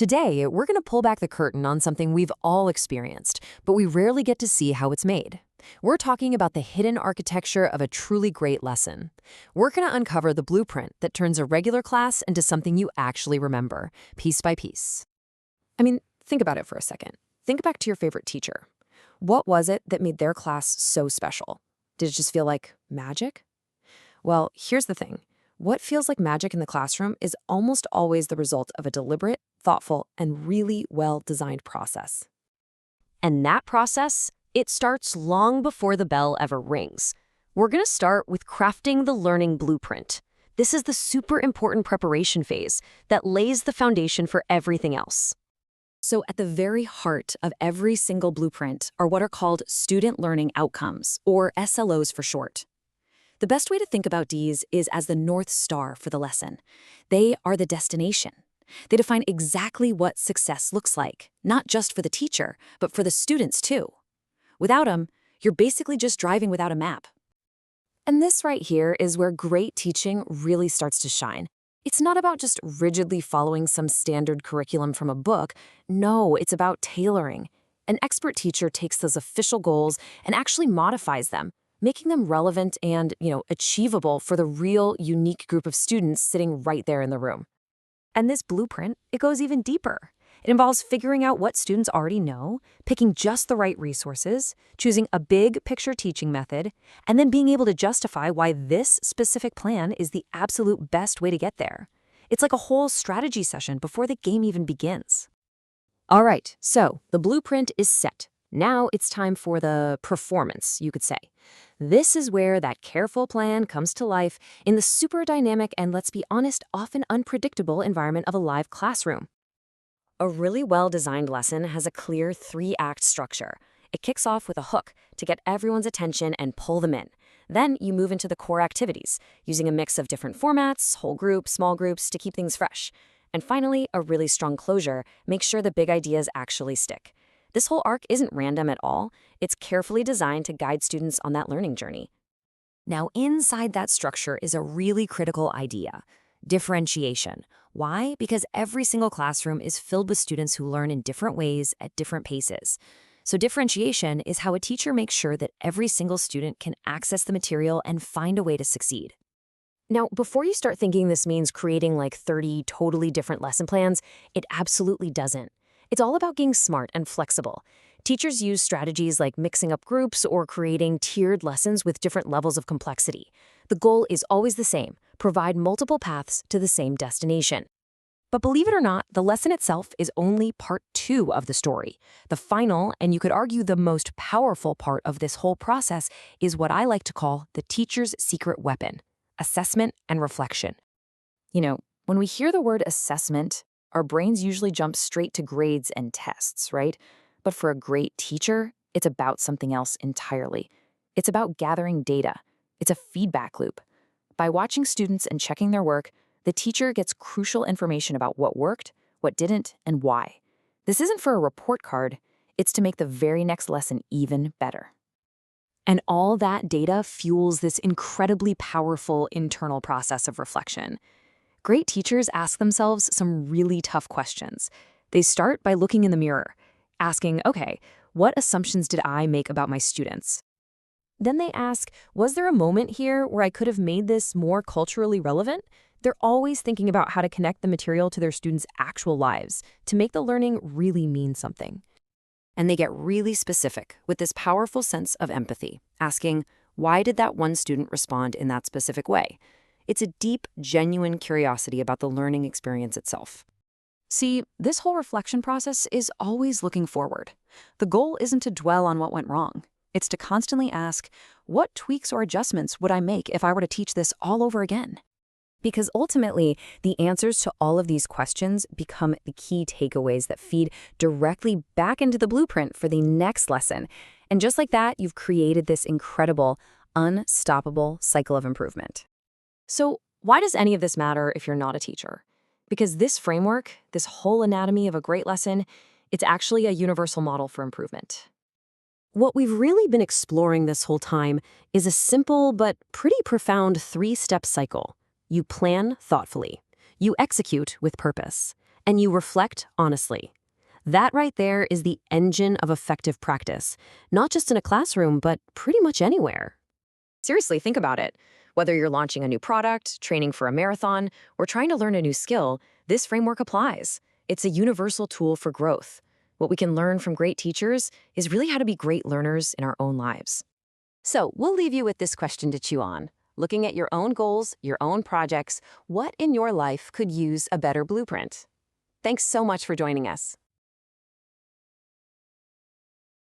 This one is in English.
Today, we're going to pull back the curtain on something we've all experienced, but we rarely get to see how it's made. We're talking about the hidden architecture of a truly great lesson. We're going to uncover the blueprint that turns a regular class into something you actually remember, piece by piece. I mean, think about it for a second. Think back to your favorite teacher. What was it that made their class so special? Did it just feel like magic? Well, here's the thing. What feels like magic in the classroom is almost always the result of a deliberate, thoughtful, and really well-designed process. And that process, it starts long before the bell ever rings. We're going to start with crafting the learning blueprint. This is the super important preparation phase that lays the foundation for everything else. So at the very heart of every single blueprint are what are called student learning outcomes, or SLOs for short. The best way to think about these is as the North Star for the lesson. They are the destination. They define exactly what success looks like, not just for the teacher, but for the students too. Without them, you're basically just driving without a map. And this right here is where great teaching really starts to shine. It's not about just rigidly following some standard curriculum from a book. No, it's about tailoring. An expert teacher takes those official goals and actually modifies them, making them relevant and, achievable for the real, unique group of students sitting right there in the room. And this blueprint, it goes even deeper. It involves figuring out what students already know, picking just the right resources, choosing a big picture teaching method, and then being able to justify why this specific plan is the absolute best way to get there. It's like a whole strategy session before the game even begins. All right, so the blueprint is set. Now it's time for the performance, you could say. This is where that careful plan comes to life in the super dynamic and, let's be honest, often unpredictable environment of a live classroom. A really well-designed lesson has a clear 3-act structure. It kicks off with a hook to get everyone's attention and pull them in. Then you move into the core activities, using a mix of different formats, whole groups, small groups, to keep things fresh. And finally, a really strong closure makes sure the big ideas actually stick. This whole arc isn't random at all. It's carefully designed to guide students on that learning journey. Now, inside that structure is a really critical idea: differentiation. Why? Because every single classroom is filled with students who learn in different ways at different paces. So differentiation is how a teacher makes sure that every single student can access the material and find a way to succeed. Now, before you start thinking this means creating like 30 totally different lesson plans, it absolutely doesn't. It's all about being smart and flexible. Teachers use strategies like mixing up groups or creating tiered lessons with different levels of complexity. The goal is always the same: provide multiple paths to the same destination. But believe it or not, the lesson itself is only part 2 of the story. The final, and you could argue the most powerful part of this whole process, is what I like to call the teacher's secret weapon: assessment and reflection. When we hear the word assessment, our brains usually jump straight to grades and tests, right? But for a great teacher, it's about something else entirely. It's about gathering data. It's a feedback loop. By watching students and checking their work, the teacher gets crucial information about what worked, what didn't, and why. This isn't for a report card. It's to make the very next lesson even better. And all that data fuels this incredibly powerful internal process of reflection. Great teachers ask themselves some really tough questions. They start by looking in the mirror, asking, okay, what assumptions did I make about my students? Then they ask, was there a moment here where I could have made this more culturally relevant? They're always thinking about how to connect the material to their students' actual lives to make the learning really mean something. And they get really specific with this powerful sense of empathy, asking, why did that one student respond in that specific way? It's a deep, genuine curiosity about the learning experience itself. See, this whole reflection process is always looking forward. The goal isn't to dwell on what went wrong. It's to constantly ask, what tweaks or adjustments would I make if I were to teach this all over again? Because ultimately, the answers to all of these questions become the key takeaways that feed directly back into the blueprint for the next lesson. And just like that, you've created this incredible, unstoppable cycle of improvement. So why does any of this matter if you're not a teacher? Because this framework, this whole anatomy of a great lesson, it's actually a universal model for improvement. What we've really been exploring this whole time is a simple but pretty profound 3-step cycle. You plan thoughtfully, you execute with purpose, and you reflect honestly. That right there is the engine of effective practice, not just in a classroom, but pretty much anywhere. Seriously, think about it. Whether you're launching a new product, training for a marathon, or trying to learn a new skill, this framework applies. It's a universal tool for growth. What we can learn from great teachers is really how to be great learners in our own lives. So we'll leave you with this question to chew on. Looking at your own goals, your own projects, what in your life could use a better blueprint? Thanks so much for joining us.